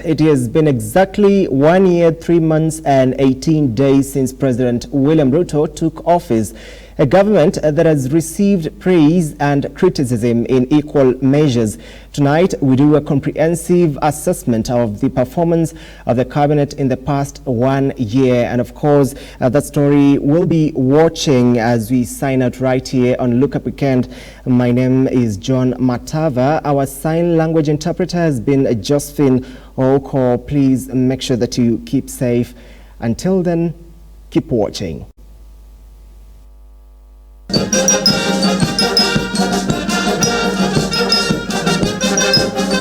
it has been exactly 1 year, 3 months and 18 days since President William Ruto took office. A government that has received praise and criticism in equal measures. Tonight, we do a comprehensive assessment of the performance of the cabinet in the past 1 year. And of course, that story we'll be watching as we sign out right here on Look Up Weekend. My name is John Matava. Our sign language interpreter has been Josephine Oko. Please make sure that you keep safe. Until then, keep watching.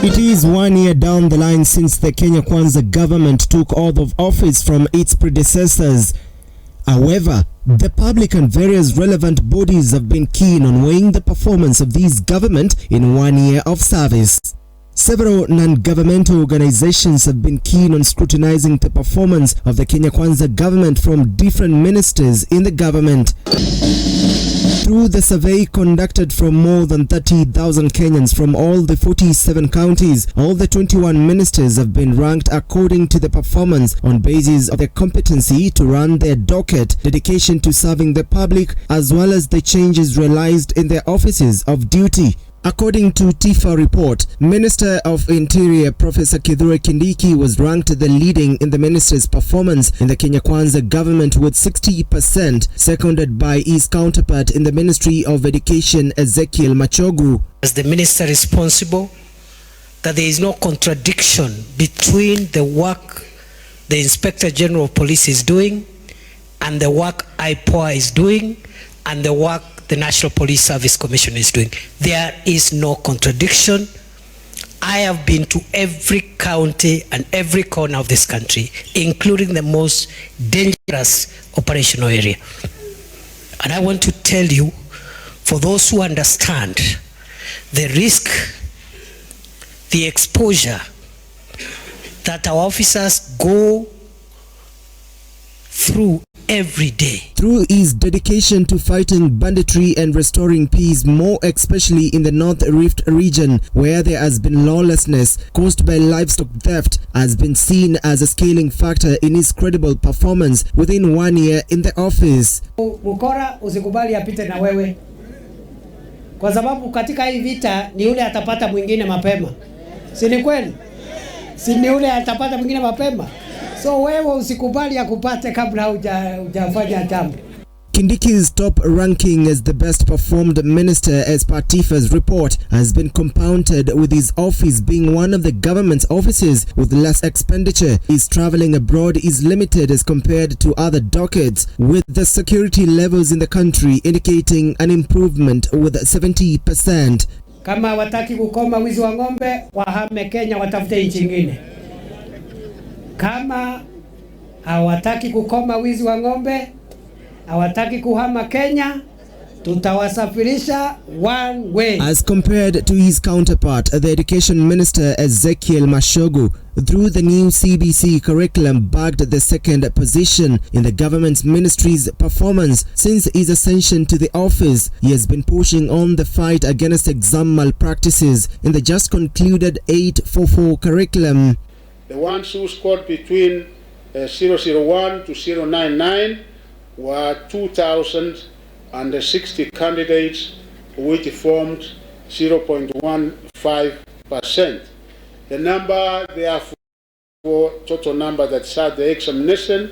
It is 1 year down the line since the Kenya Kwanza government took oath of office from its predecessors. However, the public and various relevant bodies have been keen on weighing the performance of this government in 1 year of service. Several non-governmental organizations have been keen on scrutinizing the performance of the Kenya Kwanza government from different ministers in the government. Through the survey conducted from more than 30,000 Kenyans from all the 47 counties, all the 21 ministers have been ranked according to the performance on basis of their competency to run their docket, dedication to serving the public, as well as the changes realized in their offices of duty. According to TIFA report, Minister of Interior Professor Kithure Kindiki was ranked the leading in the minister's performance in the Kenya Kwanza government with 60%, seconded by his counterpart in the Ministry of Education Ezekiel Machogu. As the minister responsible, that there is no contradiction between the work the Inspector General of Police is doing and the work IPOA is doing and the work the National Police Service Commission is doing. There is no contradiction. I have been to every county and every corner of this country, including the most dangerous operational area. And I want to tell you, for those who understand the risk, the exposure that our officers go through every day. Through his dedication to fighting banditry and restoring peace, more especially in the North Rift region, where there has been lawlessness caused by livestock theft, has been seen as a scaling factor in his credible performance within 1 year in the office. Mukora usikubali apite na wewe, kwa sababu katika hii vita ni yule atapata mwingine mapema. Si ni kweli? Si ni yule atapata mwingine mapema? So wewe usikubali akupate kabla hujafanya jambo. Kindiki's top ranking as the best performed minister as per TIFA's report has been compounded with his office being one of the government's offices with less expenditure. His traveling abroad is limited as compared to other dockets, with the security levels in the country indicating an improvement with 70%. Kama wataki kukoma wizi wa ng'ombe, wahame Kenya watafute nchi nyingine. Kama hawataki kukoma wizi wa ng'ombe, hawataki kuhama Kenya, tutawasafirisha one way. As compared to his counterpart, the Education Minister Ezekiel Machogu, through the new CBC curriculum, bagged the second position in the government's ministry's performance. Since his ascension to the office, he has been pushing on the fight against exam malpractices in the just concluded 844 curriculum. The ones who scored between 001 to 099 were 2,060 candidates, which formed 0.15%. The number, therefore, total number that sat the examination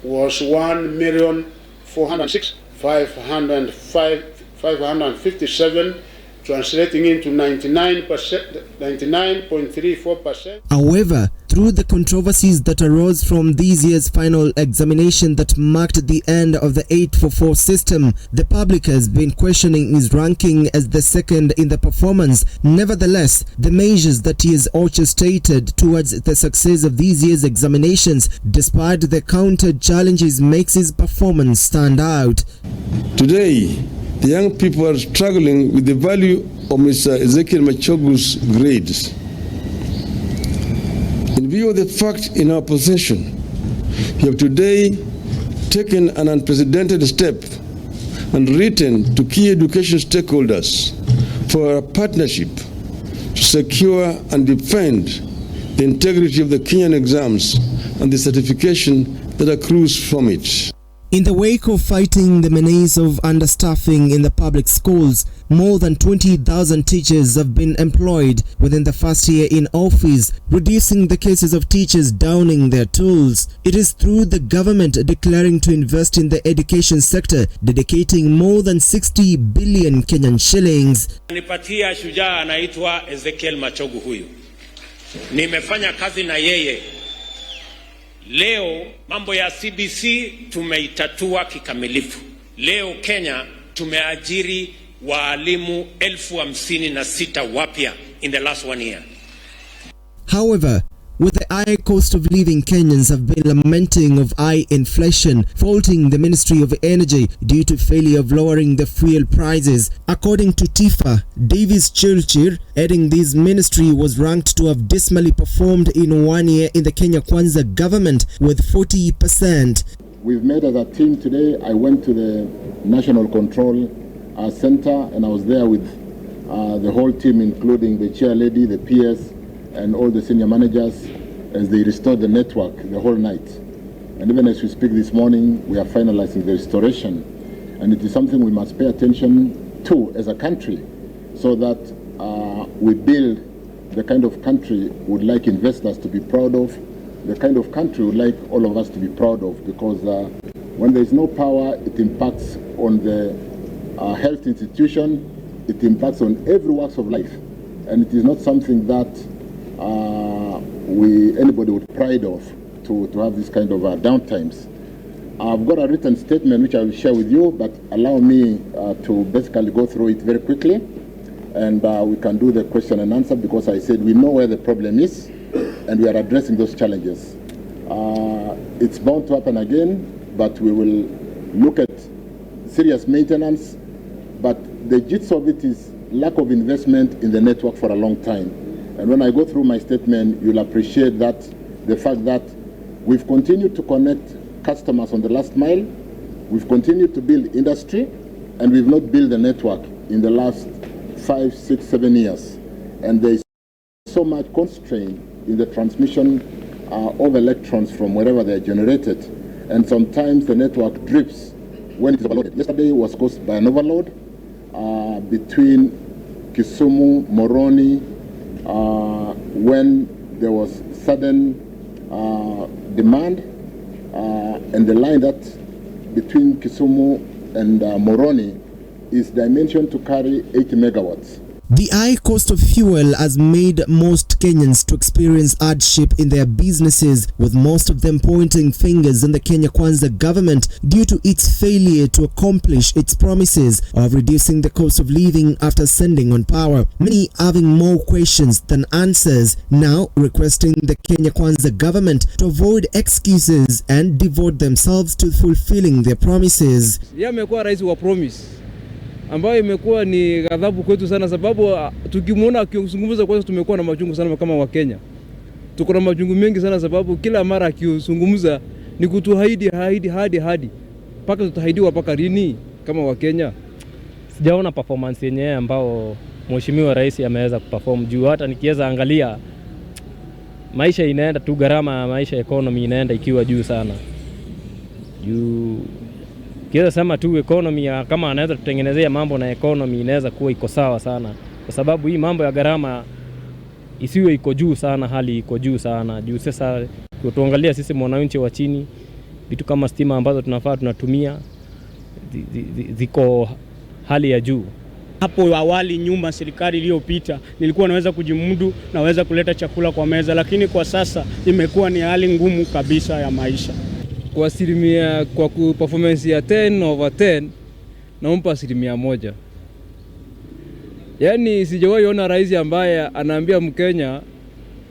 was 1,406,557, translating into 99.34%. However, through the controversies that arose from this year's final examination that marked the end of the 844 system, the public has been questioning his ranking as the second in the performance. Nevertheless, the measures that he has orchestrated towards the success of this year's examinations, despite the counter challenges, makes his performance stand out. Today, the young people are struggling with the value of Mr. Ezekiel Machogu's grades. In view of the fact in our possession, we have today taken an unprecedented step and written to key education stakeholders for a partnership to secure and defend the integrity of the Kenyan exams and the certification that accrues from it. In the wake of fighting the menace of understaffing in the public schools, more than 20,000 teachers have been employed within the first year in office, reducing the cases of teachers downing their tools. It is through the government declaring to invest in the education sector, dedicating more than 60 billion Kenyan shillings. Nipatia shujaa anaitwa Ezekiel Machogu huyu. Nimefanya kazi na yeye. Leo mambo ya CBC tumeitatua kikamilifu. Leo Kenya tumeajiri walimu 56,000 wapya in the last 1 year. However, with the high cost of living, Kenyans have been lamenting of high inflation, faulting the Ministry of Energy due to failure of lowering the fuel prices. According to Kithure, Davis Chirchir, heading this ministry, was ranked to have dismally performed in 1 year in the Kenya Kwanza government with 40%. We've made as a team today. I went to the National Control Center and I was there with the whole team, including the chair lady, the PS, and all the senior managers as they restored the network the whole night. And even as we speak this morning, we are finalizing the restoration. And it is something we must pay attention to as a country so that we build the kind of country we would like investors to be proud of, the kind of country we would like all of us to be proud of, because when there is no power, it impacts on the health institution, it impacts on every walks of life. And it is not something that anybody would pride of to have this kind of downtimes. I've got a written statement which I will share with you, but allow me to basically go through it very quickly, and we can do the question and answer, because I said we know where the problem is and we are addressing those challenges. It's bound to happen again, but we will look at serious maintenance, but the gist of it is lack of investment in the network for a long time. And when I go through my statement, you'll appreciate that the fact that we've continued to connect customers on the last mile, we've continued to build industry, and we've not built the network in the last 5, 6, 7 years. And there is so much constraint in the transmission of electrons from wherever they are generated. And sometimes the network drips when it is overloaded. Yesterday was caused by an overload between Kisumu, Moroni, when there was sudden demand, and the line that between Kisumu and Moroni is dimensioned to carry 80 megawatts. The high cost of fuel has made most Kenyans to experience hardship in their businesses, with most of them pointing fingers in the Kenya Kwanza government due to its failure to accomplish its promises of reducing the cost of living after ascending on power. Many having more questions than answers, now requesting the Kenya Kwanza government to avoid excuses and devote themselves to fulfilling their promises. Amekuwa rais wa promise ambayo imekuwa ni ghadhabu kwetu sana, sababu tukimwona akizungumza kwanza tumekuwa na machungu sana kama wa Kenya. Tuko na machungu mengi sana, sababu kila mara akizungumza ni kutuahidi hadi paka tutahaidiwa paka lini kama wa Kenya. Sijaona performance yenyewe ambao mheshimiwa rais ameweza kuperform juu. Hata nikiweza angalia maisha inaenda tu, gharama ya maisha, economy inaenda ikiwa juu sana. Juu kiweza sema tu economy, kama anaweza tutengenezea mambo na economy inaweza kuwa iko sawa sana, kwa sababu hii mambo ya gharama isiwe iko juu sana, hali iko juu sana. Juu sasa tuangalia sisi mwananchi wa chini, vitu kama stima ambazo tunafaa tunatumia ziko hali ya juu. Hapo awali nyuma serikali iliyopita nilikuwa naweza kujimudu, naweza kuleta chakula kwa meza, lakini kwa sasa imekuwa ni hali ngumu kabisa ya maisha. Kwa asilimia, kwa performance ya 10/10 naompa 1%. Yaani sijawahi ona rais ambaye anaambia Mkenya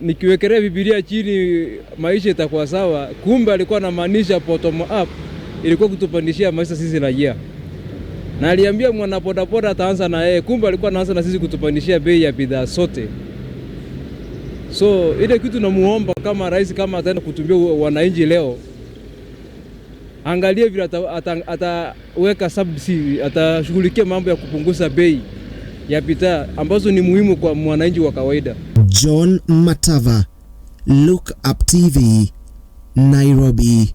nikiwekelea Biblia chini maisha itakuwa sawa. Kumbe alikuwa anamaanisha bottom up, ilikuwa kutupandishia maisha sisi raia. Na aliambia mwana bodaboda ataanza na yeye, kumbe alikuwa anaanza na sisi kutupandishia bei ya bidhaa sote. So ile kitu namuomba kama rais, kama ataenda kutumbia wananchi leo, angalia vile ataweka subsidy, atashughulikia mambo ya kupunguza bei ya bidhaa ambazo ni muhimu kwa mwananchi wa kawaida. John Matava, Look Up TV, Nairobi.